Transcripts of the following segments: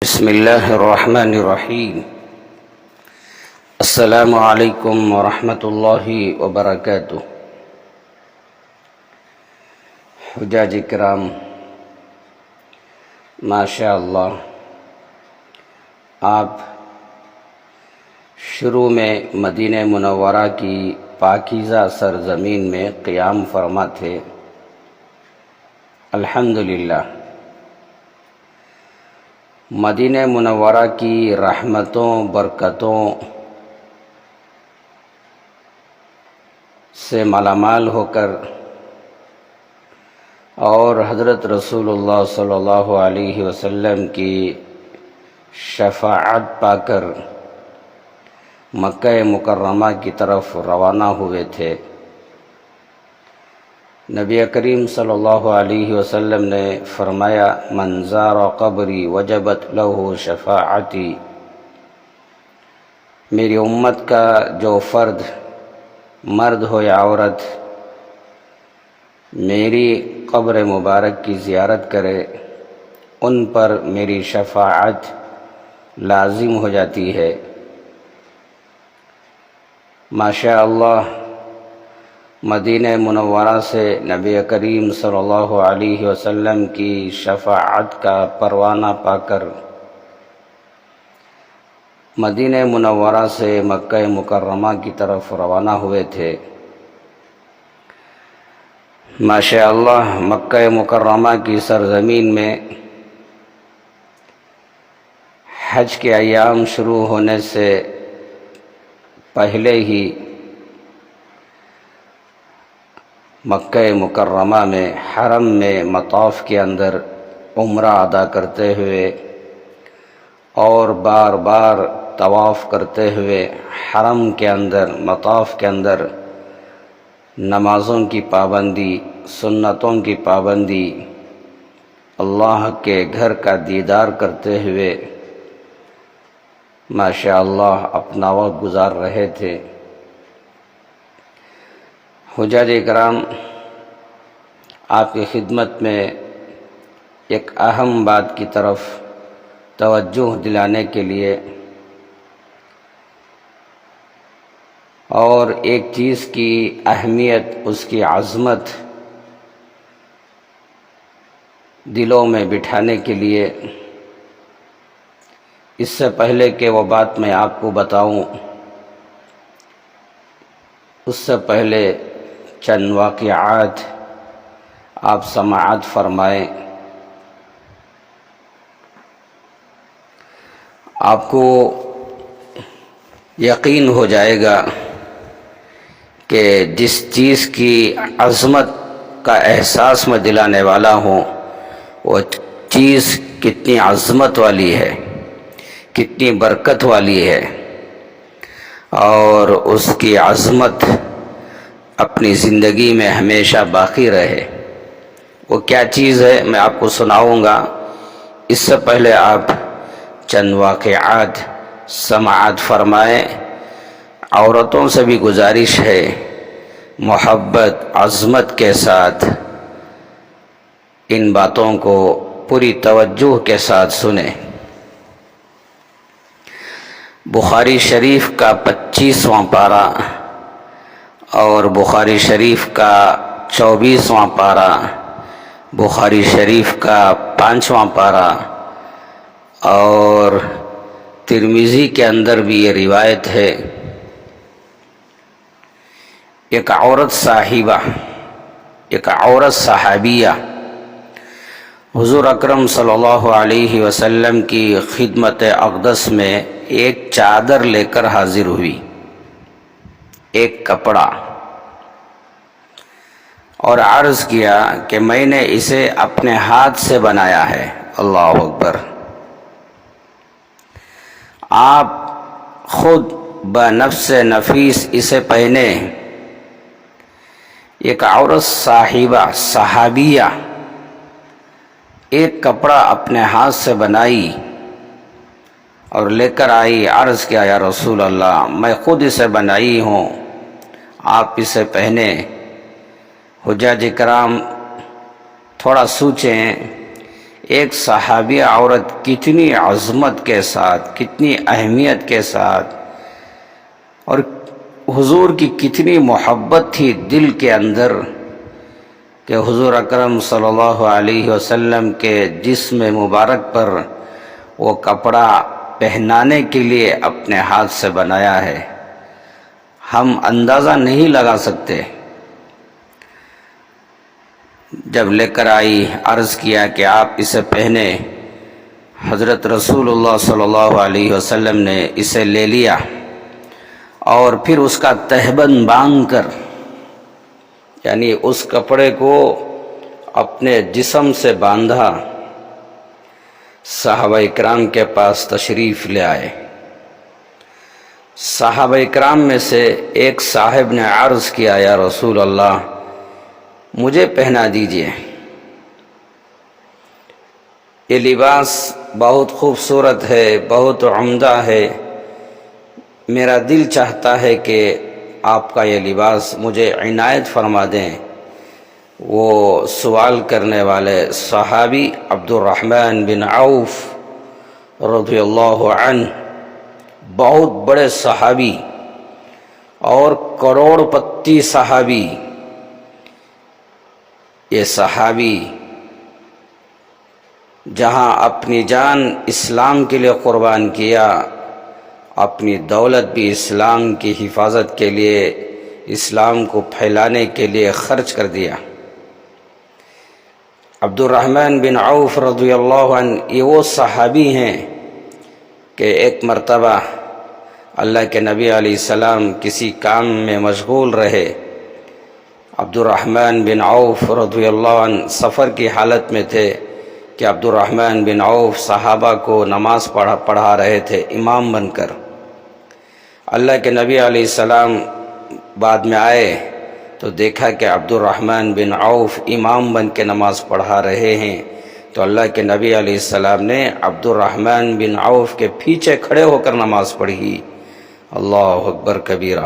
بسم اللہ الرحمن الرحیم۔ السلام علیکم ورحمۃ اللہ وبرکاتہ۔ حجاج کرام، ماشاء اللہ، آپ شروع میں مدینہ منورہ کی پاکیزہ سرزمین میں قیام فرما تھے۔ الحمدللہ، مدینہ منورہ کی رحمتوں برکتوں سے مالا مال ہو کر اور حضرت رسول اللہ صلی اللہ علیہ وسلم کی شفاعت پا کر مکہ مکرمہ کی طرف روانہ ہوئے تھے۔ نبی کریم صلی اللہ علیہ وسلم نے فرمایا، من زار قبری وجبت لہ شفاعتی، میری امت کا جو فرد، مرد ہو یا عورت، میری قبر مبارک کی زیارت کرے، ان پر میری شفاعت لازم ہو جاتی ہے۔ ماشاء اللہ، مدینہ منورہ سے نبی کریم صلی اللہ علیہ وسلم کی شفاعت کا پروانہ پا کر مدینہ منورہ سے مکہ مکرمہ کی طرف روانہ ہوئے تھے۔ ماشاء اللہ، مکہ مکرمہ کی سرزمین میں حج کے ایام شروع ہونے سے پہلے ہی مکہ مکرمہ میں حرم میں مطاف کے اندر عمرہ ادا کرتے ہوئے اور بار بار طواف کرتے ہوئے حرم کے اندر، مطاف کے اندر نمازوں کی پابندی، سنتوں کی پابندی، اللہ کے گھر کا دیدار کرتے ہوئے ماشاء اللہ اپنا وقت گزار رہے تھے۔ حجاج کرام، آپ کی خدمت میں ایک اہم بات کی طرف توجہ دلانے کے لیے اور ایک چیز کی اہمیت، اس کی عظمت دلوں میں بٹھانے کے لیے، اس سے پہلے کہ وہ بات میں آپ کو بتاؤں، اس سے پہلے چند واقعات آپ سماعت فرمائیں۔ آپ کو یقین ہو جائے گا کہ جس چیز کی عظمت کا احساس میں دلانے والا ہوں، وہ چیز کتنی عظمت والی ہے، کتنی برکت والی ہے، اور اس کی عظمت اپنی زندگی میں ہمیشہ باقی رہے۔ وہ کیا چیز ہے میں آپ کو سناؤں گا، اس سے پہلے آپ چند واقعات سماعت فرمائیں۔ عورتوں سے بھی گزارش ہے، محبت، عظمت کے ساتھ ان باتوں کو پوری توجہ کے ساتھ سنیں۔ بخاری شریف کا 25واں پارہ اور بخاری شریف کا 24واں پارہ، بخاری شریف کا 5واں پارہ، اور ترمذی کے اندر بھی یہ روایت ہے۔ ایک عورت صاحبہ، ایک عورت صحابیہ حضور اکرم صلی اللہ علیہ وسلم کی خدمت اقدس میں ایک چادر لے کر حاضر ہوئی، ایک کپڑا، اور عرض کیا کہ میں نے اسے اپنے ہاتھ سے بنایا ہے۔ اللہ اکبر! آپ خود بنفس نفیس اسے پہنے۔ ایک عورت صاحبہ، صحابیہ، ایک کپڑا اپنے ہاتھ سے بنائی اور لے کر آئی۔ عرض کیا، یا رسول اللہ، میں خود اسے بنائی ہوں، آپ اسے پہنے۔ حجاج کرام، تھوڑا سوچیں، ایک صحابیہ عورت کتنی عظمت کے ساتھ، کتنی اہمیت کے ساتھ، اور حضور کی کتنی محبت تھی دل کے اندر کہ حضور اکرم صلی اللہ علیہ وسلم کے جسم مبارک پر وہ کپڑا پہنانے کے لیے اپنے ہاتھ سے بنایا ہے، ہم اندازہ نہیں لگا سکتے۔ جب لے کر آئی، عرض کیا کہ آپ اسے پہنے، حضرت رسول اللہ صلی اللہ علیہ وسلم نے اسے لے لیا اور پھر اس کا تہبند باندھ کر، یعنی اس کپڑے کو اپنے جسم سے باندھا، صحابہ اکرام کے پاس تشریف لے آئے۔ صحابہ اکرام میں سے ایک صاحب نے عرض کیا، یا رسول اللہ مجھے پہنا دیجئے، یہ لباس بہت خوبصورت ہے، بہت عمدہ ہے، میرا دل چاہتا ہے کہ آپ کا یہ لباس مجھے عنایت فرما دیں۔ وہ سوال کرنے والے صحابی عبد الرحمن بن عوف رضی اللہ عنہ، بہت بڑے صحابی اور کروڑ پتی صحابی، یہ صحابی جہاں اپنی جان اسلام کے لیے قربان کیا، اپنی دولت بھی اسلام کی حفاظت کے لیے، اسلام کو پھیلانے کے لیے خرچ کر دیا۔ عبد الرحمن بن عوف رضی اللہ عنہ یہ وہ صحابی ہیں کہ ایک مرتبہ اللہ کے نبی علیہ السلام کسی کام میں مشغول رہے، عبد الرحمن بن عوف رضی اللہ عنہ سفر کی حالت میں تھے کہ عبد الرحمن بن عوف صحابہ کو نماز پڑھا رہے تھے امام بن کر۔ اللہ کے نبی علیہ السلام بعد میں آئے تو دیکھا کہ عبد الرحمن بن عوف امام بن کے نماز پڑھا رہے ہیں، تو اللہ کے نبی علیہ السلام نے عبد الرحمن بن عوف کے پیچھے کھڑے ہو کر نماز پڑھی۔ اللہ اکبر کبیرہ۔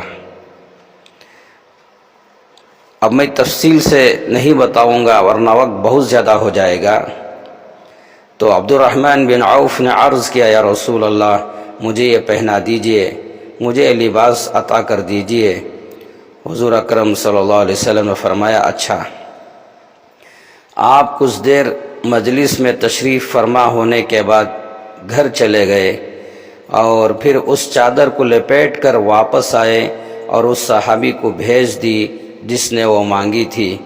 اب میں تفصیل سے نہیں بتاؤں گا ورنہ وقت بہت زیادہ ہو جائے گا۔ تو عبد الرحمن بن عوف نے عرض کیا، یا رسول اللہ مجھے یہ پہنا دیجئے، مجھے یہ لباس عطا کر دیجئے۔ حضور اکرم صلی اللہ علیہ وسلم نے فرمایا، اچھا۔ آپ کچھ دیر مجلس میں تشریف فرما ہونے کے بعد گھر چلے گئے اور پھر اس چادر کو لپیٹ کر واپس آئے اور اس صحابی کو بھیج دی جس نے وہ مانگی تھی۔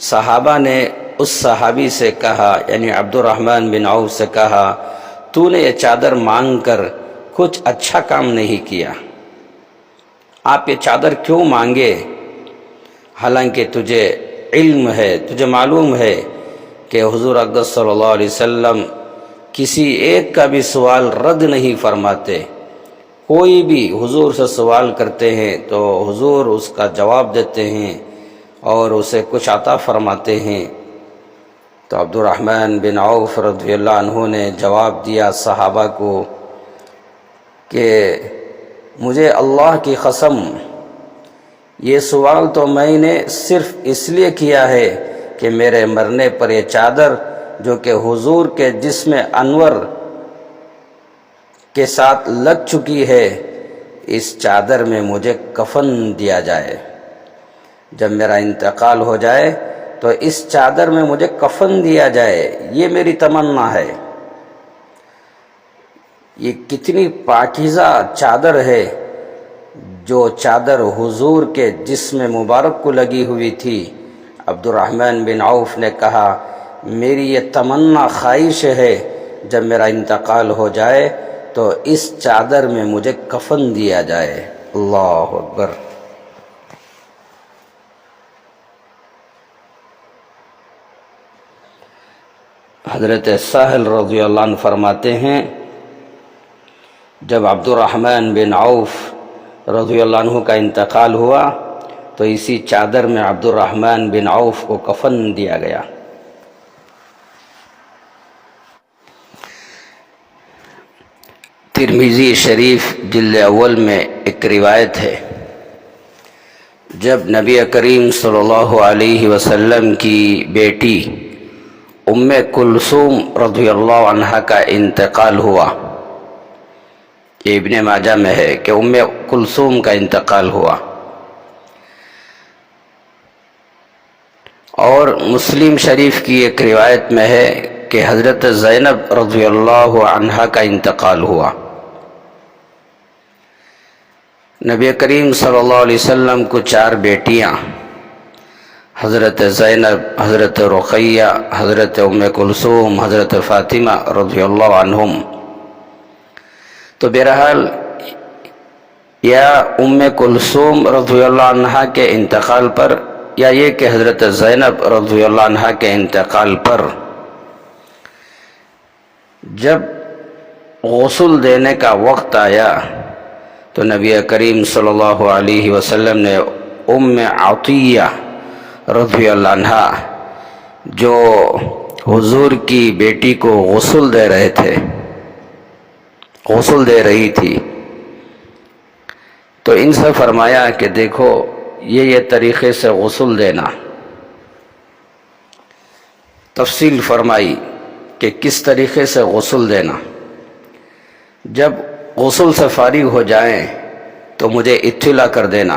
صحابہ نے اس صحابی سے کہا، یعنی عبد الرحمن بن عوف سے کہا، تو نے یہ چادر مانگ کر کچھ اچھا کام نہیں کیا، آپ یہ چادر کیوں مانگے؟ حالانکہ تجھے علم ہے، تجھے معلوم ہے کہ حضور اقدس صلی اللہ علیہ وسلم کسی ایک کا بھی سوال رد نہیں فرماتے، کوئی بھی حضور سے سوال کرتے ہیں تو حضور اس کا جواب دیتے ہیں اور اسے کچھ عطا فرماتے ہیں۔ تو عبد الرحمن بن عوف رضی اللہ عنہ نے جواب دیا صحابہ کو کہ مجھے اللہ کی قسم یہ سوال تو میں نے صرف اس لیے کیا ہے کہ میرے مرنے پر یہ چادر جو کہ حضور کے جسم انور کے ساتھ لگ چکی ہے، اس چادر میں مجھے کفن دیا جائے، جب میرا انتقال ہو جائے تو اس چادر میں مجھے کفن دیا جائے، یہ میری تمنا ہے۔ یہ کتنی پاکیزہ چادر ہے، جو چادر حضور کے جسم مبارک کو لگی ہوئی تھی۔ عبد الرحمن بن عوف نے کہا، میری یہ تمنا خواہش ہے جب میرا انتقال ہو جائے تو اس چادر میں مجھے کفن دیا جائے۔ اللہ اکبر۔ حضرت سہل رضی اللہ عنہ فرماتے ہیں، جب عبد الرحمن بن عوف رضی اللہ عنہ کا انتقال ہوا تو اسی چادر میں عبد الرحمن بن عوف کو کفن دیا گیا۔ ترمذی شریف جلد اول میں ایک روایت ہے، جب نبی کریم صلی اللہ علیہ وسلم کی بیٹی ام کلثوم رضی اللہ عنہا کا انتقال ہوا. یہ ابن ماجہ میں ہے کہ ام کلثوم کا انتقال ہوا. اور مسلم شریف کی ایک روایت میں ہے کہ حضرت زینب رضی اللہ عنہا کا انتقال ہوا. نبی کریم صلی اللہ علیہ وسلم کو 4 بیٹیاں، حضرت زینب، حضرت رقیہ، حضرت ام کلثوم، حضرت فاطمہ رضی اللہ عنہم. تو بہرحال یا ام کلثوم رضی اللہ عنہا کے انتقال پر یا یہ کہ حضرت زینب رضی اللہ عنہا کے انتقال پر جب غسل دینے کا وقت آیا تو نبی کریم صلی اللہ علیہ وسلم نے ام عطیہ رضی اللہ عنہا جو حضور کی بیٹی کو غسل دے رہے تھے، غسل دے رہی تھی، تو ان سے فرمایا کہ دیکھو یہ طریقے سے غسل دینا. تفصیل فرمائی کہ کس طریقے سے غسل دینا. جب غسل سے فارغ ہو جائیں تو مجھے اطلاع کر دینا،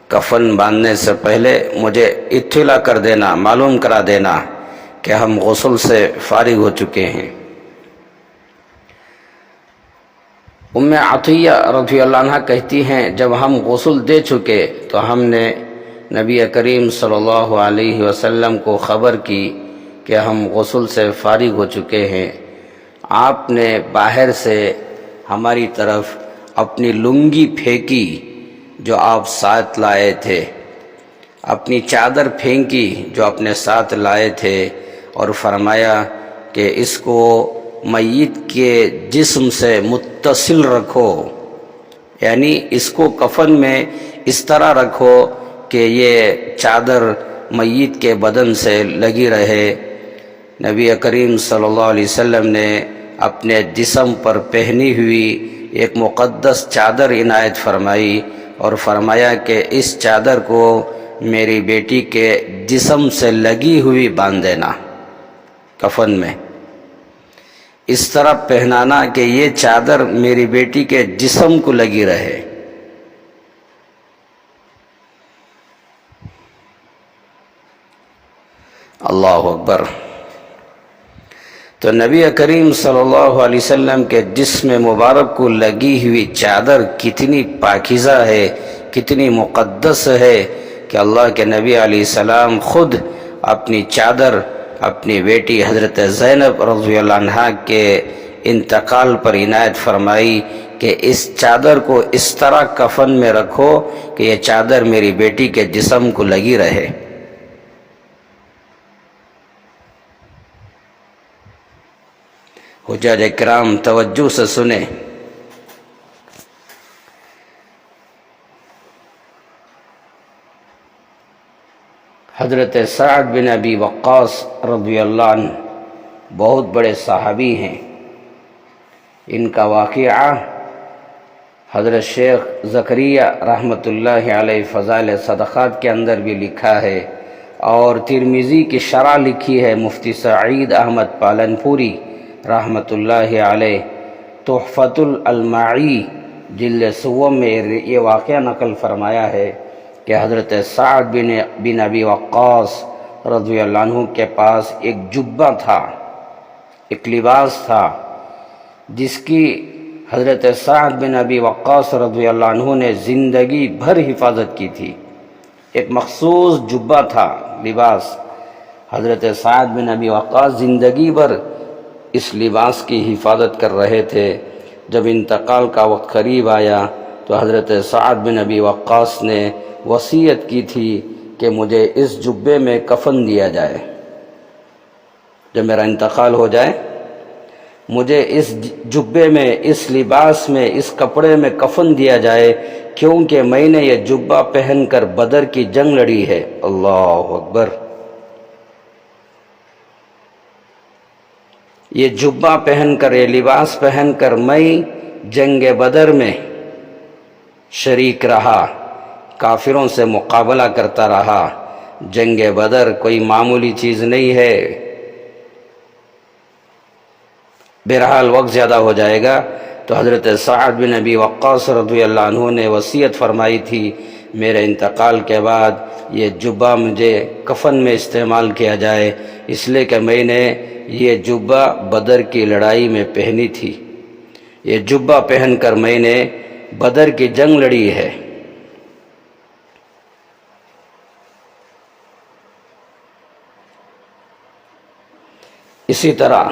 کفن باندھنے سے پہلے مجھے اطلاع کر دینا، معلوم کرا دینا کہ ہم غسل سے فارغ ہو چکے ہیں. ام عطیہ رضی اللہ عنہ کہتی ہیں جب ہم غسل دے چکے تو ہم نے نبی کریم صلی اللہ علیہ وسلم کو خبر کی کہ ہم غسل سے فارغ ہو چکے ہیں. آپ نے باہر سے ہماری طرف اپنی لنگی پھینکی جو آپ ساتھ لائے تھے، اپنی چادر پھینکی جو اپنے ساتھ لائے تھے، اور فرمایا کہ اس کو میت کے جسم سے متصل رکھو، یعنی اس کو کفن میں اس طرح رکھو کہ یہ چادر میت کے بدن سے لگی رہے. نبی کریم صلی اللہ علیہ وسلم نے اپنے جسم پر پہنی ہوئی ایک مقدس چادر عنایت فرمائی اور فرمایا کہ اس چادر کو میری بیٹی کے جسم سے لگی ہوئی باندھ دینا، کفن میں اس طرح پہنانا کہ یہ چادر میری بیٹی کے جسم کو لگی رہے. اللہ اکبر. تو نبی کریم صلی اللہ علیہ وسلم کے جسم مبارک کو لگی ہوئی چادر کتنی پاکیزہ ہے، کتنی مقدس ہے کہ اللہ کے نبی علیہ السلام خود اپنی چادر اپنی بیٹی حضرت زینب رضی اللہ عنہا کے انتقال پر عنایت فرمائی کہ اس چادر کو اس طرح کفن میں رکھو کہ یہ چادر میری بیٹی کے جسم کو لگی رہے. حجاج کرام توجہ سے سنیں. حضرت سعد بن ابی وقاص رضی اللہ عنہ بہت بڑے صحابی ہیں. ان کا واقعہ حضرت شیخ زکریا رحمۃ اللہ علیہ فضائل صدقات کے اندر بھی لکھا ہے، اور ترمذی کی شرح لکھی ہے مفتی سعید احمد پالنپوری رحمۃ اللہ علیہ. تحفۃ الالماعی جلد 6 میں یہ واقعہ نقل فرمایا ہے کہ حضرت سعد بن ابی وقاص رضی اللہ عنہ کے پاس ایک جبہ تھا، ایک لباس تھا جس کی حضرت سعد بن ابی وقاص رضی اللہ عنہ نے زندگی بھر حفاظت کی تھی. ایک مخصوص جبہ تھا، لباس. حضرت سعد بن ابی وقاص زندگی بھر اس لباس کی حفاظت کر رہے تھے. جب انتقال کا وقت قریب آیا تو حضرت سعد بن ابی وقاص نے وصیت کی تھی کہ مجھے اس جبے میں کفن دیا جائے، جب میرا انتقال ہو جائے مجھے اس جبے میں، اس لباس میں، اس کپڑے میں کفن دیا جائے، کیونکہ میں نے یہ جبہ پہن کر بدر کی جنگ لڑی ہے. اللہ اکبر. یہ جبہ پہن کر، یہ لباس پہن کر میں جنگ بدر میں شریک رہا، کافروں سے مقابلہ کرتا رہا. جنگ بدر کوئی معمولی چیز نہیں ہے. بہرحال وقت زیادہ ہو جائے گا، تو حضرت سعد بن ابی وقاص رضی اللہ عنہ نے وصیت فرمائی تھی میرے انتقال کے بعد یہ جبہ مجھے کفن میں استعمال کیا جائے، اس لیے کہ میں نے یہ جبہ بدر کی لڑائی میں پہنی تھی، یہ جبہ پہن کر میں نے بدر کی جنگ لڑی ہے۔ اسی طرح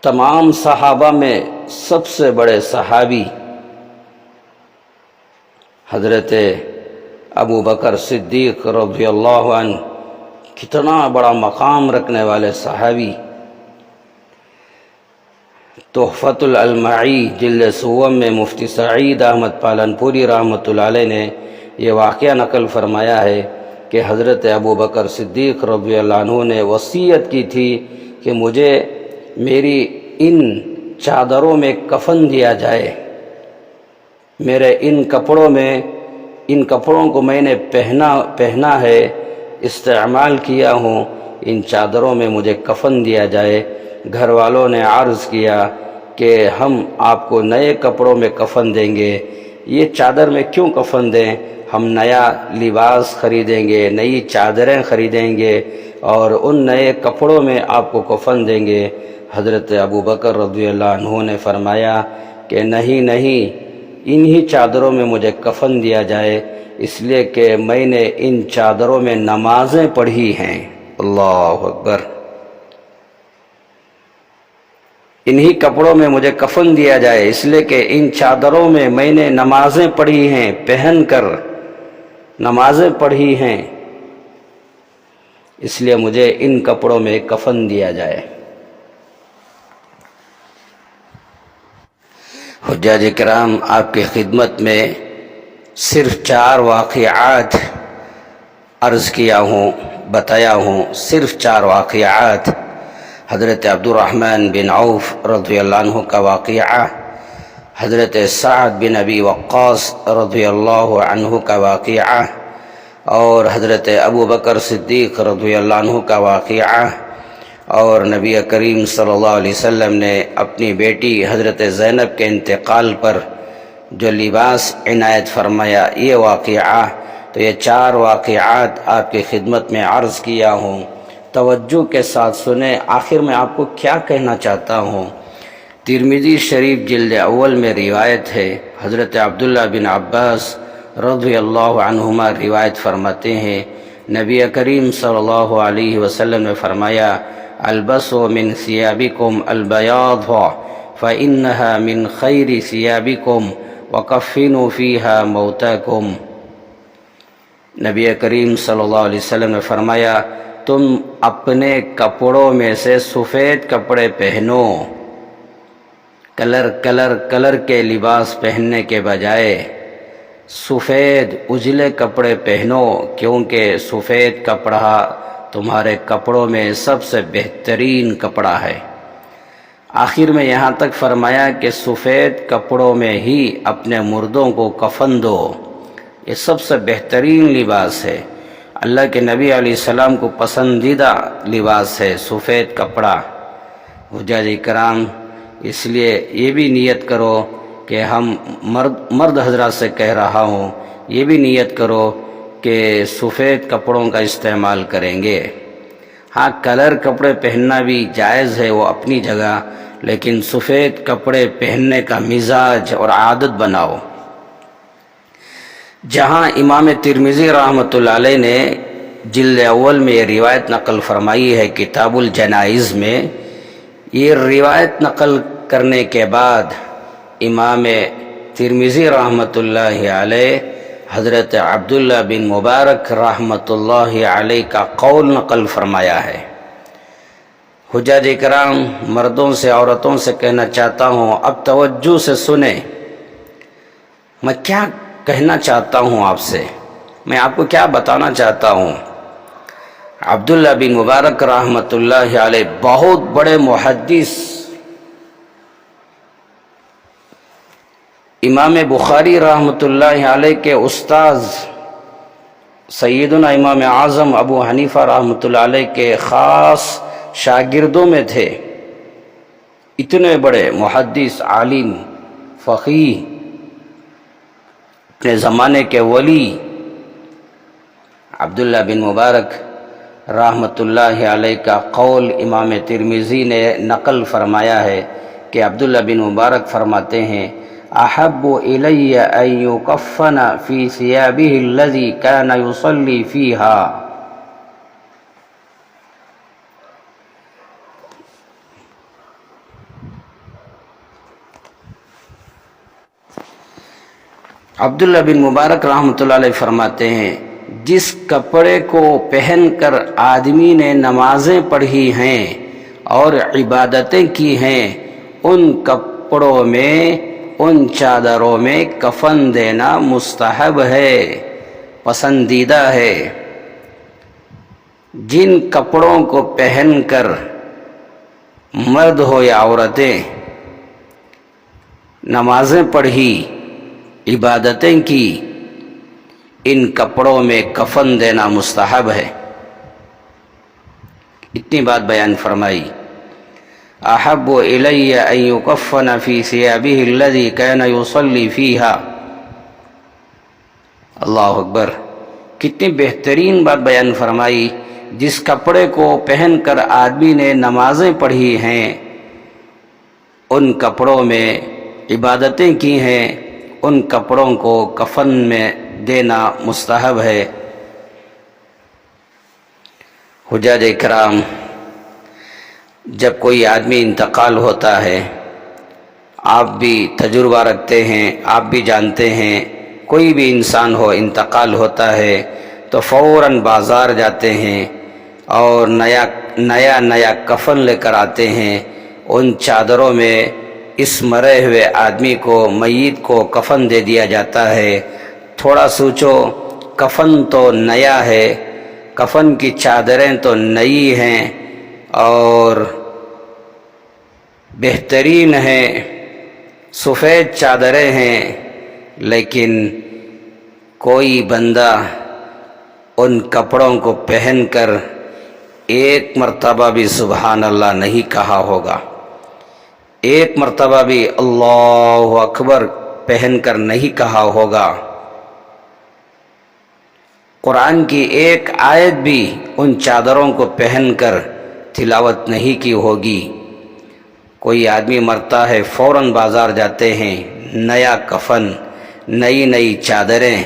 تمام صحابہ میں سب سے بڑے صحابی حضرت ابو بکر صدیق رضی اللہ عنہ، کتنا بڑا مقام رکھنے والے صحابی۔ تحفۃ العلمائی جلد سوم میں مفتی سعید احمد پالنپوری رحمۃ اللہ علیہ نے یہ واقعہ نقل فرمایا ہے کہ حضرت ابو بکر صدیق رضی اللہ عنہ نے وصیت کی تھی کہ مجھے میری ان چادروں میں کفن دیا جائے، میرے ان کپڑوں کو میں نے پہنا ہے، استعمال کیا ہوں، ان چادروں میں مجھے کفن دیا جائے۔ گھر والوں نے عرض کیا کہ ہم آپ کو نئے کپڑوں میں کفن دیں گے، یہ چادر میں کیوں کفن دیں، ہم نیا لباس خریدیں گے، نئی چادریں خریدیں گے اور ان نئے کپڑوں میں آپ کو کفن دیں گے۔ حضرت ابو بکر رضی اللہ عنہ نے فرمایا کہ نہیں، انہی چادروں میں مجھے کفن دیا جائے، اس لیے کہ میں نے ان چادروں میں نمازیں پڑھی ہیں۔ اللہ اکبر! انہی کپڑوں میں مجھے کفن دیا جائے اس لیے کہ ان چادروں میں میں نے نمازیں پڑھی ہیں، پہن کر نمازیں پڑھی ہیں، اس لیے مجھے ان کپڑوں میں کفن دیا جائے۔ حجاج کرام، آپ کی خدمت میں صرف 4 واقعات عرض کیا ہوں، بتایا ہوں، صرف 4 واقعات۔ حضرت عبد الرحمن بن عوف رضی اللہ عنہ کا واقعہ، حضرت سعد بن ابی وقاص رضی اللہ عنہ کا واقعہ، اور حضرت ابو بکر صدیق رضی اللہ عنہ کا واقعہ، اور نبی کریم صلی اللہ علیہ وسلم نے اپنی بیٹی حضرت زینب کے انتقال پر جو لباس عنایت فرمایا، یہ واقعہ۔ تو یہ 4 واقعات آپ کی خدمت میں عرض کیا ہوں، توجہ کے ساتھ سنیں، آخر میں آپ کو کیا کہنا چاہتا ہوں۔ ترمذی شریف جلد اول میں روایت ہے، حضرت عبداللہ بن عباس رضی اللہ عنہما روایت فرماتے ہیں، نبی کریم صلی اللہ علیہ وسلم نے فرمایا، البسوا من ثيابكم البياض فإنها من خير ثيابكم وكفنوا فيها موتاكم۔ نبی کریم صلی اللہ علیہ وسلم نے فرمایا، تم اپنے کپڑوں میں سے سفید کپڑے پہنو، کلر کے لباس پہننے کے بجائے سفید اجلے کپڑے پہنو، کیونکہ سفید کپڑا تمہارے کپڑوں میں سب سے بہترین کپڑا ہے۔ آخر میں یہاں تک فرمایا کہ سفید کپڑوں میں ہی اپنے مردوں کو کفن دو، یہ سب سے بہترین لباس ہے، اللہ کے نبی علیہ السلام کو پسندیدہ لباس ہے سفید کپڑا۔ حجاج کرام، اس لیے یہ بھی نیت کرو کہ ہم مرد حضرات سے کہہ رہا ہوں، یہ بھی نیت کرو کہ سفید کپڑوں کا استعمال کریں گے۔ ہاں، کلر کپڑے پہننا بھی جائز ہے، وہ اپنی جگہ، لیکن سفید کپڑے پہننے کا مزاج اور عادت بناؤ۔ جہاں امام ترمذی رحمۃ اللہ علیہ نے جلد اول میں یہ روایت نقل فرمائی ہے کتاب الجنائز میں، یہ روایت نقل کرنے کے بعد امام ترمذی رحمۃ اللہ علیہ حضرت عبداللہ بن مبارک رحمۃ اللہ علیہ کا قول نقل فرمایا ہے۔ حجاج کرام، مردوں سے عورتوں سے کہنا چاہتا ہوں، اب توجہ سے سنیں، میں کیا کہنا چاہتا ہوں آپ سے، میں آپ کو کیا بتانا چاہتا ہوں۔ عبداللہ بن مبارک رحمۃ اللہ علیہ بہت بڑے محدث، امام بخاری رحمۃ اللہ علیہ کے استاذ، سیدنا امام اعظم ابو حنیفہ رحمۃ اللہ علیہ کے خاص شاگردوں میں تھے۔ اتنے بڑے محدث، عالم، فقیہ، اپنے زمانے کے ولی عبداللہ بن مبارک رحمۃ اللہ علیہ کا قول امام ترمذی نے نقل فرمایا ہے کہ عبداللہ بن مبارک فرماتے ہیں احب الی ان یکفن فی ثیابہ الذی کان یصلی فیہا، عبداللہ بن مبارک رحمۃ اللہ علیہ فرماتے ہیں جس کپڑے کو پہن کر آدمی نے نمازیں پڑھی ہیں اور عبادتیں کی ہیں، ان کپڑوں میں، ان چادروں میں کفن دینا مستحب ہے، پسندیدہ ہے۔ جن کپڑوں کو پہن کر مرد ہو یا عورتیں نمازیں پڑھی، عبادتیں کی، ان کپڑوں میں کفن دینا مستحب ہے۔ اتنی بات بیان فرمائی، احب الی ان یکفن فی ثیابہ الذی کان یصلی فیہا۔ اللہ اکبر، کتنی بہترین بات بیان فرمائی۔ جس کپڑے کو پہن کر آدمی نے نمازیں پڑھی ہیں، ان کپڑوں میں عبادتیں کی ہیں، ان کپڑوں کو کفن میں دینا مستحب ہے۔ حجاج کرام، جب کوئی آدمی انتقال ہوتا ہے، آپ بھی تجربہ رکھتے ہیں، آپ بھی جانتے ہیں، کوئی بھی انسان ہو انتقال ہوتا ہے تو فوراً بازار جاتے ہیں اور نیا کفن لے کر آتے ہیں۔ ان چادروں میں اس مرے ہوئے آدمی کو، میت کو کفن دے دیا جاتا ہے۔ تھوڑا سوچو، کفن تو نیا ہے، کفن کی چادریں تو نئی ہیں اور بہترین ہیں، سفید چادریں ہیں، لیکن کوئی بندہ ان کپڑوں کو پہن کر ایک مرتبہ بھی سبحان اللہ نہیں کہا ہوگا، ایک مرتبہ بھی اللہ اکبر پہن کر نہیں کہا ہوگا، قرآن کی ایک آیت بھی ان چادروں کو پہن کر تلاوت نہیں کی ہوگی۔ کوئی آدمی مرتا ہے، فوراً بازار جاتے ہیں، نیا کفن، نئی چادریں،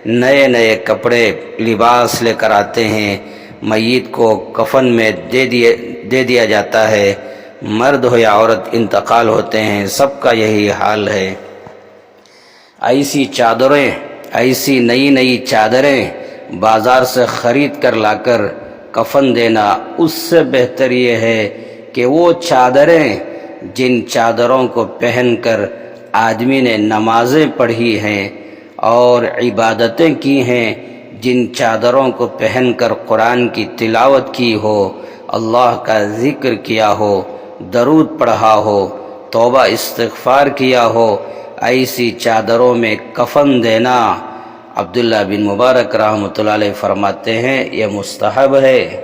نئے کپڑے، لباس لے کر آتے ہیں، میت کو کفن میں دے دیا جاتا ہے۔ مرد ہو یا عورت انتقال ہوتے ہیں، سب کا یہی حال ہے۔ ایسی چادریں، ایسی نئی چادریں بازار سے خرید کر لا کر کفن دینا، اس سے بہتر یہ ہے کہ وہ چادریں، جن چادروں کو پہن کر آدمی نے نمازیں پڑھی ہیں اور عبادتیں کی ہیں، جن چادروں کو پہن کر قرآن کی تلاوت کی ہو، اللہ کا ذکر کیا ہو، درود پڑھا ہو، توبہ استغفار کیا ہو، ایسی چادروں میں کفن دینا، عبداللہ بن مبارک رحمۃ اللہ علیہ فرماتے ہیں یہ مستحب ہے۔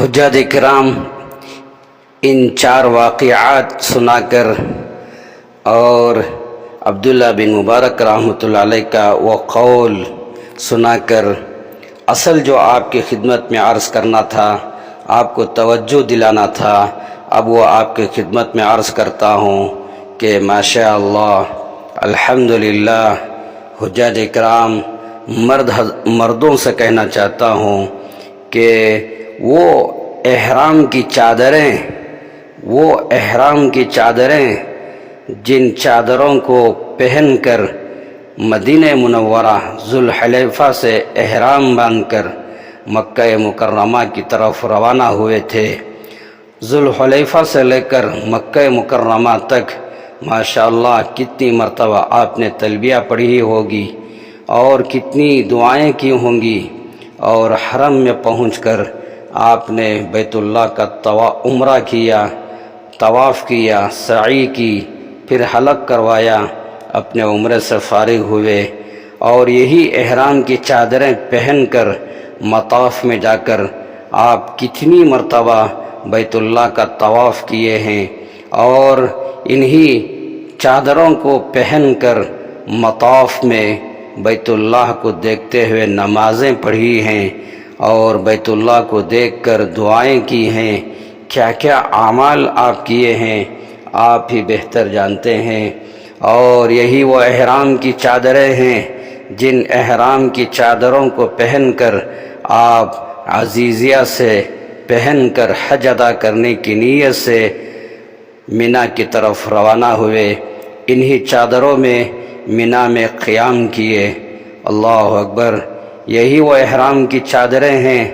حجاج کرام، ان 4 واقعات سنا کر اور عبداللہ بن مبارک رحمۃ اللہ علیہ کا وہ قول سنا کر، اصل جو آپ کی خدمت میں عرض کرنا تھا، آپ کو توجہ دلانا تھا، اب وہ آپ کی خدمت میں عرض کرتا ہوں کہ ماشاء اللہ الحمدللہ۔ حجاج کرام، مردوں سے کہنا چاہتا ہوں کہ وہ احرام کی چادریں جن چادروں کو پہن کر مدینہ منورہ ذوالحلیفہ سے احرام باندھ کر مکہ مکرمہ کی طرف روانہ ہوئے تھے، ذوالحلیفہ سے لے کر مکہ مکرمہ تک ماشاءاللہ کتنی مرتبہ آپ نے تلبیہ پڑھی ہوگی اور کتنی دعائیں کی ہوں گی، اور حرم میں پہنچ کر آپ نے بیت اللہ کا عمرہ کیا، طواف کیا، سعی کی، پھر حلق کروایا، اپنے عمرے سے فارغ ہوئے، اور یہی احرام کی چادریں پہن کر مطاف میں جا کر آپ کتنی مرتبہ بیت اللہ کا طواف کیے ہیں، اور انہی چادروں کو پہن کر مطاف میں بیت اللہ کو دیکھتے ہوئے نمازیں پڑھی ہیں، اور بیت اللہ کو دیکھ کر دعائیں کی ہیں۔ کیا کیا اعمال آپ کیے ہیں آپ ہی بہتر جانتے ہیں۔ اور یہی وہ احرام کی چادریں ہیں جن احرام کی چادروں کو پہن کر آپ عزیزیہ سے پہن کر حج ادا کرنے کی نیت سے مینا کی طرف روانہ ہوئے۔ انہی چادروں میں مینا میں قیام کیے۔ اللہ اکبر! یہی وہ احرام کی چادریں ہیں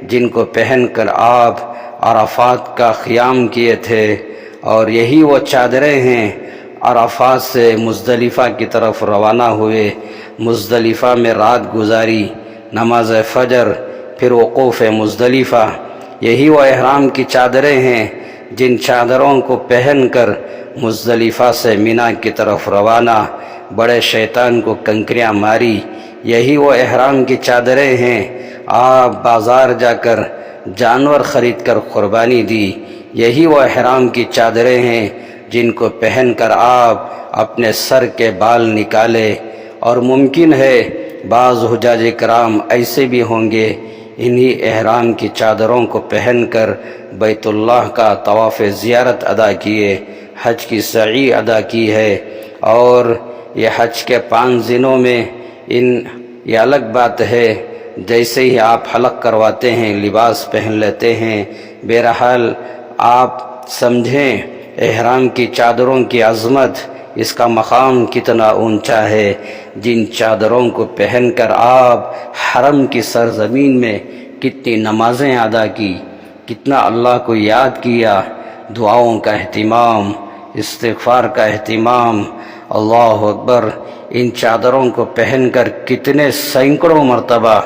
جن کو پہن کر آپ عرفات کا قیام کیے تھے، اور یہی وہ چادریں ہیں عرفات سے مزدلفہ کی طرف روانہ ہوئے، مزدلفہ میں رات گزاری، نماز فجر، پھر وقوف مزدلفہ۔ یہی وہ احرام کی چادریں ہیں جن چادروں کو پہن کر مزدلفہ سے مینا کی طرف روانہ، بڑے شیطان کو کنکریاں ماری۔ یہی وہ احرام کی چادریں ہیں آپ بازار جا کر جانور خرید کر قربانی دی۔ یہی وہ احرام کی چادریں ہیں جن کو پہن کر آپ اپنے سر کے بال نکالے، اور ممکن ہے بعض حجاج کرام ایسے بھی ہوں گے انہی احرام کی چادروں کو پہن کر بیت اللہ کا طواف زیارت ادا کیے، حج کی سعی ادا کی ہے۔ اور یہ حج کے 5 دنوں میں یہ الگ بات ہے، جیسے ہی آپ حلق کرواتے ہیں لباس پہن لیتے ہیں۔ بہرحال آپ سمجھیں احرام کی چادروں کی عظمت، اس کا مقام کتنا اونچا ہے۔ جن چادروں کو پہن کر آپ حرم کی سرزمین میں کتنی نمازیں ادا کی، کتنا اللہ کو یاد کیا، دعاؤں کا اہتمام، استغفار کا اہتمام۔ اللہ اکبر! ان چادروں کو پہن کر کتنے سینکڑوں مرتبہ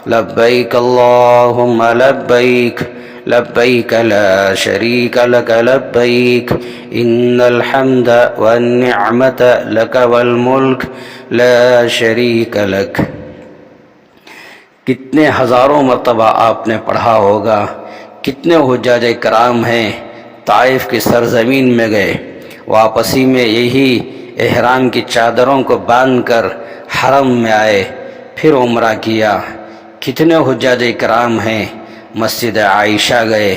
لبیک اللہم لبیک لبیک لا شریک لک لبیک ان الحمد والنعمت لک والملک لا شریک لک، کتنے ہزاروں مرتبہ آپ نے پڑھا ہوگا۔ کتنے حجاج کرام ہیں طائف کی سرزمین میں گئے، واپسی میں یہی احرام کی چادروں کو باندھ کر حرم میں آئے، پھر عمرہ کیا۔ کتنے حجاج کرام ہیں مسجد عائشہ گئے،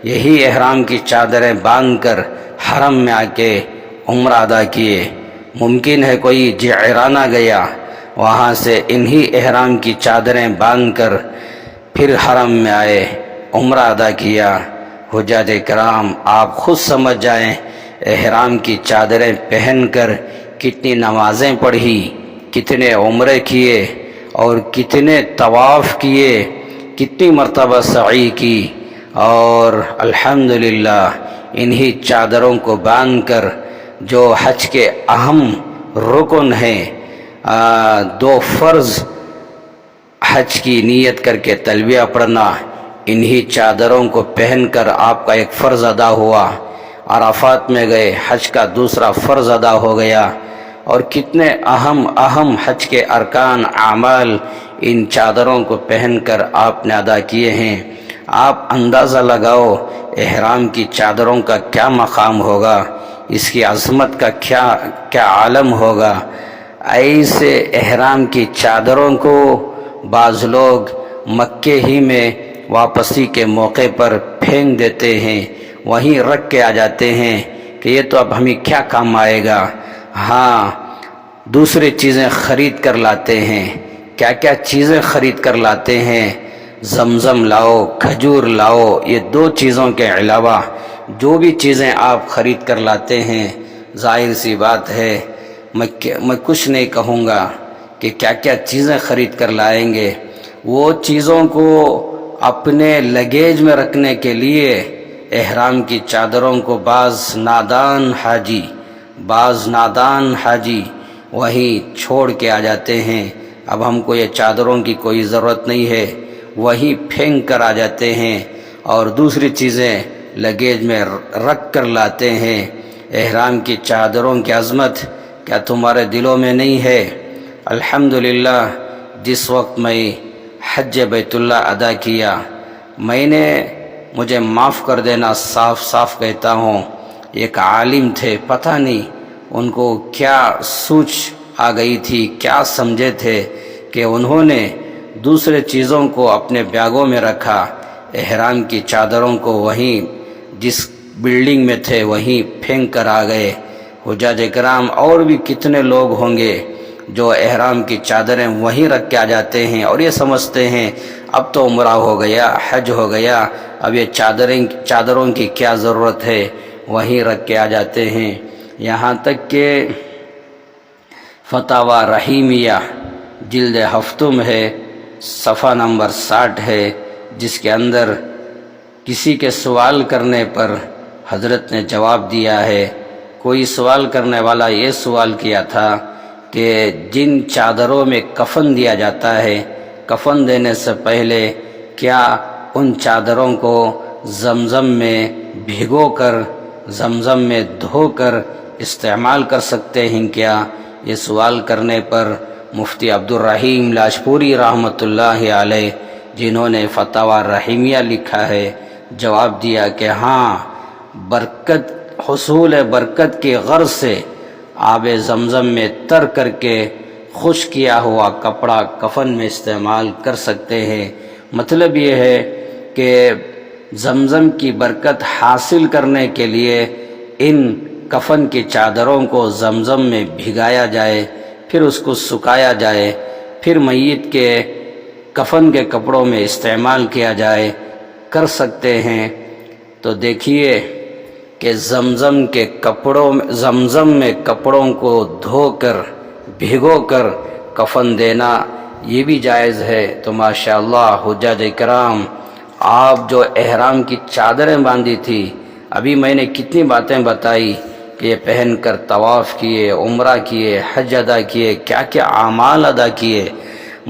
یہی احرام کی چادریں باندھ کر حرم میں آ کے عمرہ ادا کیے۔ ممکن ہے کوئی جعرانہ گیا، وہاں سے انہی احرام کی چادریں باندھ کر پھر حرم میں آئے، عمرہ ادا کیا۔ حجاج کرام آپ خود سمجھ جائیں احرام کی چادریں پہن کر کتنی نمازیں پڑھی، کتنے عمرے کیے، اور کتنے طواف کیے، کتنی مرتبہ سعی کی، اور الحمدللہ انہی چادروں کو باندھ کر جو حج کے اہم رکن ہیں، 2 فرض حج کی نیت کر کے تلبیہ پڑھنا، انہی چادروں کو پہن کر آپ کا ایک فرض ادا ہوا۔ عرفات میں گئے، حج کا دوسرا فرض ادا ہو گیا۔ اور کتنے اہم حج کے ارکان اعمال ان چادروں کو پہن کر آپ نے ادا کیے ہیں۔ آپ اندازہ لگاؤ احرام کی چادروں کا کیا مقام ہوگا، اس کی عظمت کا کیا عالم ہوگا۔ ایسے احرام کی چادروں کو بعض لوگ مکے ہی میں واپسی کے موقع پر پھینک دیتے ہیں، وہیں رکھ کے آ جاتے ہیں کہ یہ تو اب ہمیں کیا کام آئے گا۔ ہاں، دوسری چیزیں خرید کر لاتے ہیں۔ کیا کیا چیزیں خرید کر لاتے ہیں؟ زمزم لاؤ، کھجور لاؤ، یہ 2 چیزوں کے علاوہ جو بھی چیزیں آپ خرید کر لاتے ہیں، ظاہر سی بات ہے میں کچھ نہیں کہوں گا کہ کیا کیا چیزیں خرید کر لائیں گے۔ وہ چیزوں کو اپنے لگیج میں رکھنے کے لیے احرام کی چادروں کو بعض نادان حاجی وہیں چھوڑ کے آ جاتے ہیں۔ اب ہم کو یہ چادروں کی کوئی ضرورت نہیں ہے، وہیں پھینک کر آ جاتے ہیں، اور دوسری چیزیں لگیج میں رکھ کر لاتے ہیں۔ احرام کی چادروں کی عظمت کیا تمہارے دلوں میں نہیں ہے؟ الحمدللہ جس وقت میں حج بیت اللہ ادا کیا، مجھے معاف کر دینا، صاف صاف کہتا ہوں، ایک عالم تھے، پتہ نہیں ان کو کیا سوچ آ گئی تھی، کیا سمجھے تھے کہ انہوں نے دوسرے چیزوں کو اپنے بیگوں میں رکھا، احرام کی چادروں کو وہیں جس بلڈنگ میں تھے وہیں پھینک کر آ گئے۔ حجاج کرام اور بھی کتنے لوگ ہوں گے جو احرام کی چادریں وہیں رکھ کے آ جاتے ہیں اور یہ سمجھتے ہیں اب تو عمرہ ہو گیا، حج ہو گیا، اب یہ چادروں کی کیا ضرورت ہے، وہیں رکھ کے آ جاتے ہیں۔ یہاں تک کہ فتاوی رحیمیہ جلد ہفتم ہے، صفحہ نمبر 60 ہے، جس کے اندر کسی کے سوال کرنے پر حضرت نے جواب دیا ہے۔ کوئی سوال کرنے والا یہ سوال کیا تھا کہ جن چادروں میں کفن دیا جاتا ہے، کفن دینے سے پہلے کیا ان چادروں کو زمزم میں بھگو کر، زمزم میں دھو کر استعمال کر سکتے ہیں کیا؟ یہ سوال کرنے پر مفتی عبدالرحیم لاجپوری رحمۃ اللہ علیہ، جنہوں نے فتاوی رحیمیہ لکھا ہے، جواب دیا کہ ہاں، برکت، حصول برکت کی غرض سے آب زمزم میں تر کر کے خشک کیا ہوا کپڑا کفن میں استعمال کر سکتے ہیں۔ مطلب یہ ہے کہ زمزم کی برکت حاصل کرنے کے لیے ان کفن کی چادروں کو زمزم میں بھگایا جائے، پھر اس کو سکھایا جائے، پھر میت کے کفن کے کپڑوں میں استعمال کیا جائے، کر سکتے ہیں۔ تو دیکھیے کہ زمزم میں کپڑوں کو دھو کر، بھگو کر کفن دینا یہ بھی جائز ہے۔ تو ماشاءاللہ حجاج کرام، آپ جو احرام کی چادریں باندھی تھی، ابھی میں نے کتنی باتیں بتائی کہ یہ پہن کر طواف کیے، عمرہ کیے، حج ادا کیے، کیا کیا اعمال ادا کیے،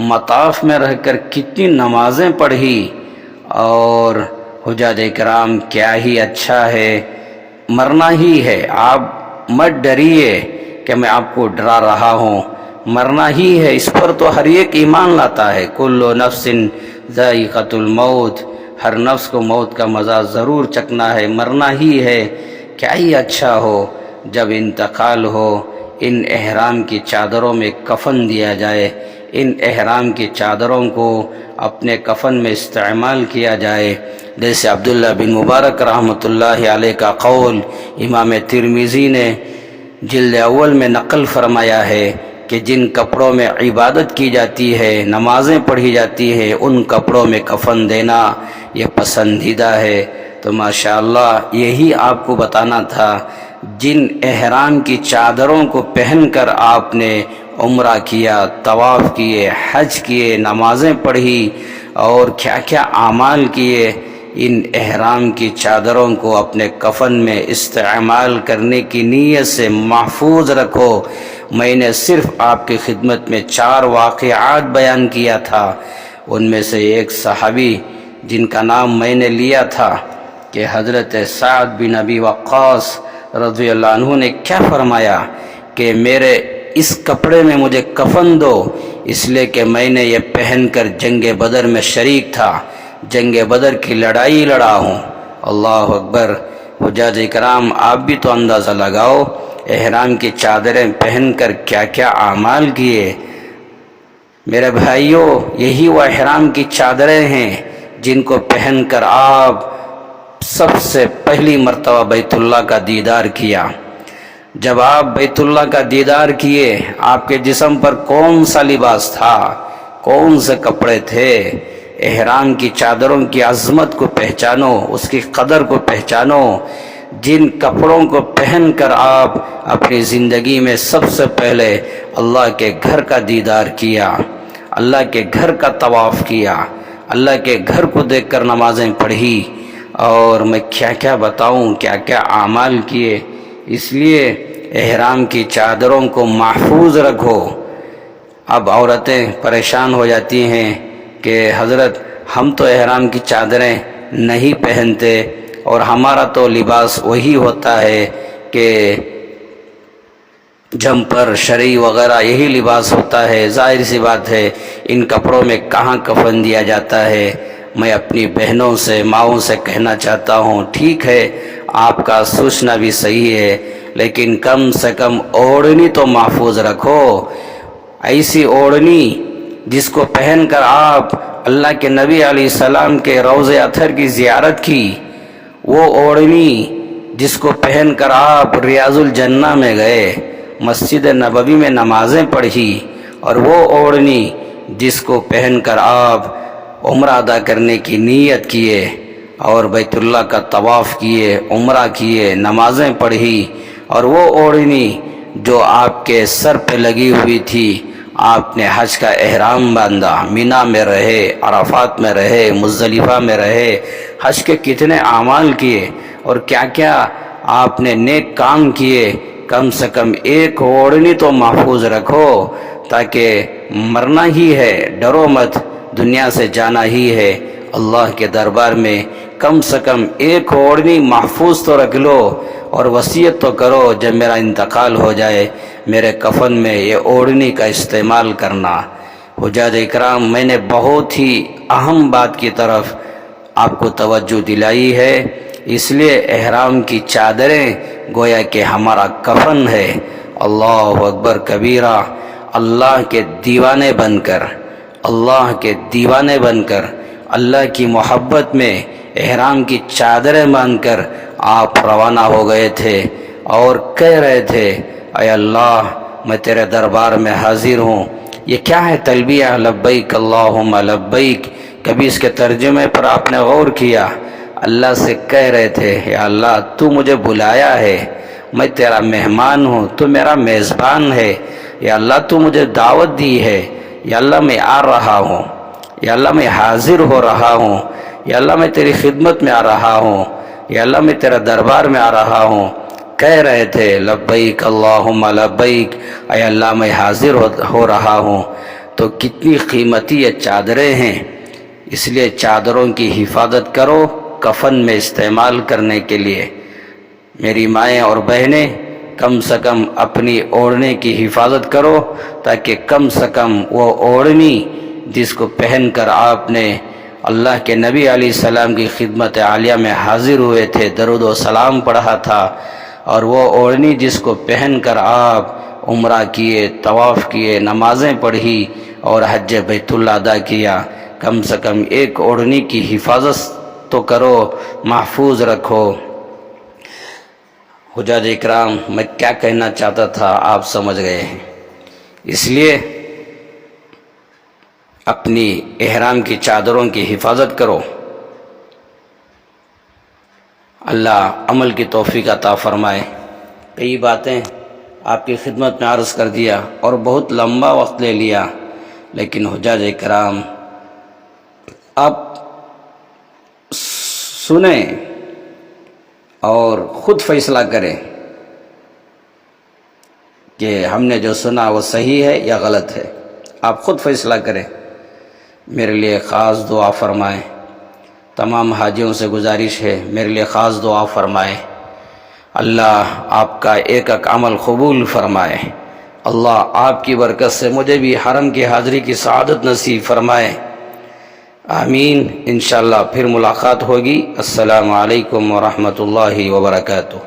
مطاف میں رہ کر کتنی نمازیں پڑھی، اور حجاج کرام کیا ہی اچھا ہے، مرنا ہی ہے۔ آپ مت ڈریے کہ میں آپ کو ڈرا رہا ہوں، مرنا ہی ہے، اس پر تو ہر ایک ایمان لاتا ہے۔ کل نفس ذائقۃ الموت، ہر نفس کو موت کا مزہ ضرور چکھنا ہے، مرنا ہی ہے۔ کیا ہی اچھا ہو جب انتقال ہو، ان احرام کی چادروں میں کفن دیا جائے، ان احرام کی چادروں کو اپنے کفن میں استعمال کیا جائے۔ جیسے عبداللہ بن مبارک رحمۃ اللہ علیہ کا قول امام ترمذی نے جلد اول میں نقل فرمایا ہے کہ جن کپڑوں میں عبادت کی جاتی ہے، نمازیں پڑھی جاتی ہیں، ان کپڑوں میں کفن دینا یہ پسندیدہ ہے۔ تو ماشاءاللہ یہی آپ کو بتانا تھا، جن احرام کی چادروں کو پہن کر آپ نے عمرہ کیا، طواف کیے، حج کیے، نمازیں پڑھی اور کیا کیا اعمال کیے، ان احرام کی چادروں کو اپنے کفن میں استعمال کرنے کی نیت سے محفوظ رکھو۔ میں نے صرف آپ کی خدمت میں 4 واقعات بیان کیا تھا، ان میں سے ایک صحابی جن کا نام میں نے لیا تھا کہ حضرت سعد بن ابی وقاص رضی اللہ عنہ نے کیا فرمایا کہ میرے اس کپڑے میں مجھے کفن دو، اس لیے کہ میں نے یہ پہن کر جنگ بدر میں شریک تھا، جنگ بدر کی لڑائی لڑا ہوں۔ اللہ اکبر۔ حجاج کرام، آپ بھی تو اندازہ لگاؤ، احرام کی چادریں پہن کر کیا کیا اعمال کیے۔ میرے بھائیوں، یہی وہ احرام کی چادریں ہیں جن کو پہن کر آپ سب سے پہلی مرتبہ بیت اللہ کا دیدار کیا۔ جب آپ بیت اللہ کا دیدار کیے، آپ کے جسم پر کون سا لباس تھا، کون سے کپڑے تھے؟ احرام کی چادروں کی عظمت کو پہچانو، اس کی قدر کو پہچانو۔ جن کپڑوں کو پہن کر آپ اپنی زندگی میں سب سے پہلے اللہ کے گھر کا دیدار کیا، اللہ کے گھر کا طواف کیا، اللہ کے گھر کو دیکھ کر نمازیں پڑھی، اور میں کیا کیا بتاؤں، کیا کیا اعمال کیے۔ اس لیے احرام کی چادروں کو محفوظ رکھو۔ اب عورتیں پریشان ہو جاتی ہیں کہ حضرت ہم تو احرام کی چادریں نہیں پہنتے، اور ہمارا تو لباس وہی ہوتا ہے کہ جمپر شرعی وغیرہ یہی لباس ہوتا ہے، ظاہر سی بات ہے ان کپڑوں میں کہاں کفن دیا جاتا ہے۔ میں اپنی بہنوں سے ماؤں سے کہنا چاہتا ہوں، ٹھیک ہے آپ کا سوچنا بھی صحیح ہے، لیکن کم سے کم اوڑھنی تو محفوظ رکھو۔ ایسی اوڑھنی جس کو پہن کر آپ اللہ کے نبی علیہ السلام کے روضہ اطہر کی زیارت کی، وہ اوڑھنی جس کو پہن کر آپ ریاض الجنہ میں گئے، مسجد نبوی میں نمازیں پڑھی، اور وہ اوڑھنی جس کو پہن کر آپ عمرہ ادا کرنے کی نیت کیے اور بیت اللہ کا طواف کیے، عمرہ کیے، نمازیں پڑھی، اور وہ اوڑھنی جو آپ کے سر پہ لگی ہوئی تھی، آپ نے حج کا احرام باندھا، مینا میں رہے، عرفات میں رہے، مزدلفہ میں رہے، حج کے کتنے اعمال کیے اور کیا کیا آپ نے نیک کام کیے، کم سے کم ایک اوڑھنی تو محفوظ رکھو، تاکہ مرنا ہی ہے، ڈرو مت، دنیا سے جانا ہی ہے، اللہ کے دربار میں کم سے کم ایک اوڑھنی محفوظ تو رکھ لو، اور وصیت تو کرو جب میرا انتقال ہو جائے میرے کفن میں یہ اوڑھنی کا استعمال کرنا۔ حجاج اکرام، میں نے بہت ہی اہم بات کی طرف آپ کو توجہ دلائی ہے، اس لیے احرام کی چادریں گویا کہ ہمارا کفن ہے۔ اللہ اکبر کبیرہ، اللہ کے دیوانے بن کر، اللہ کے دیوانے بن کر، اللہ کی محبت میں احرام کی چادریں باندھ کر آپ روانہ ہو گئے تھے اور کہہ رہے تھے، اے اللہ میں تیرے دربار میں حاضر ہوں۔ یہ کیا ہے تلبیہ لبیک اللہم لبیک؟ کبھی اس کے ترجمے پر آپ نے غور کیا؟ اللہ سے کہہ رہے تھے، یا اللہ تو مجھے بلایا ہے، میں تیرا مہمان ہوں، تو میرا میزبان ہے، یا اللہ تو مجھے دعوت دی ہے، یا اللہ میں آ رہا ہوں، یا اللہ میں حاضر ہو رہا ہوں، یا اللہ میں تیری خدمت میں آ رہا ہوں، یا اللہ میں تیرا دربار میں آ رہا ہوں۔ کہہ رہے تھے لبیک اللہم لبیک، اے اللہ میں حاضر ہو رہا ہوں۔ تو کتنی قیمتی یہ چادریں ہیں، اس لیے چادروں کی حفاظت کرو کفن میں استعمال کرنے کے لیے۔ میری مائیں اور بہنیں، کم سے کم اپنی اوڑھنے کی حفاظت کرو، تاکہ کم سے کم وہ اوڑھنی جس کو پہن کر آپ نے اللہ کے نبی علیہ السلام کی خدمت عالیہ میں حاضر ہوئے تھے، درود و سلام پڑھا تھا، اور وہ اوڑھنی جس کو پہن کر آپ عمرہ کیے، طواف کیے، نمازیں پڑھی اور حج بیت اللہ ادا کیا، کم سے کم ایک اوڑھنی کی حفاظت تو کرو، محفوظ رکھو۔ حجاج اکرام، میں کیا کہنا چاہتا تھا آپ سمجھ گئے ہیں، اس لیے اپنی احرام کی چادروں کی حفاظت کرو۔ اللہ عمل کی توفیق عطا فرمائے۔ کئی باتیں آپ کی خدمت میں عرض کر دیا اور بہت لمبا وقت لے لیا، لیکن حجاج اکرام آپ سنیں اور خود فیصلہ کریں کہ ہم نے جو سنا وہ صحیح ہے یا غلط ہے۔ آپ خود فیصلہ کریں۔ میرے لیے خاص دعا فرمائیں، تمام حاجیوں سے گزارش ہے میرے لیے خاص دعا فرمائیں، اللہ آپ کا ایک ایک عمل قبول فرمائے، اللہ آپ کی برکت سے مجھے بھی حرم کی حاضری کی سعادت نصیب فرمائے، آمین۔ انشاءاللہ پھر ملاقات ہوگی۔ السلام علیکم ورحمۃ اللہ وبرکاتہ۔